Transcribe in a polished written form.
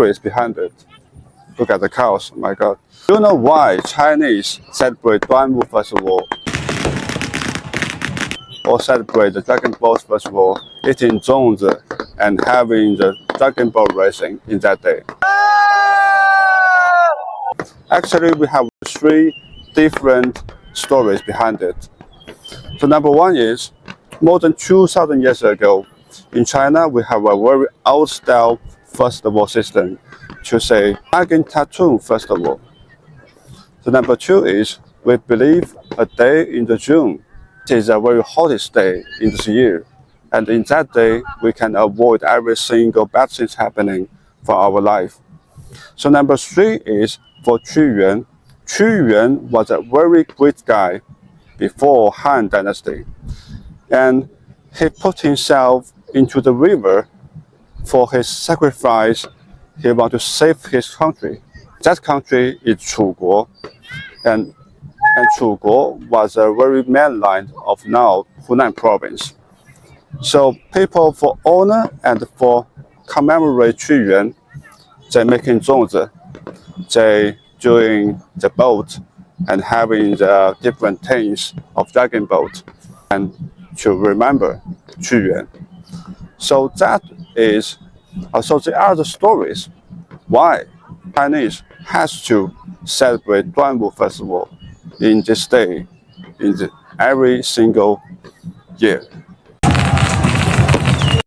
stories behind it. Look at the cows, my god. Do you know why Chinese celebrate Duanwu Festival or celebrate the Dragon Boat Festival, eating zongzi and having the Dragon Boat racing in that day? Actually, we have 3 different stories behind it. So number 1 is, more than 2,000 years ago, in China, we have a very old-style festival system to say Dragon Tattoo Festival. So number 2 is, we believe a day in the June is a very hottest day in this year. And in that day, we can avoid every single bad thing happening for our life. So number 3 is for Qu Yuan. Qu Yuan was a very great guy before Han Dynasty. And he put himself into the river for his sacrifice. He wanted to save his country. That country is Chuguo. And Chuguo was a very mainland of now Hunan province. So people, for honor and for commemorate Qu Yuan, they making zongzi, they doing the boat and having the different things of dragon boat, and to remember Qu Yuan. So that is, so there are the stories why Chinese has to celebrate Duanwu Festival in this day, in every single year.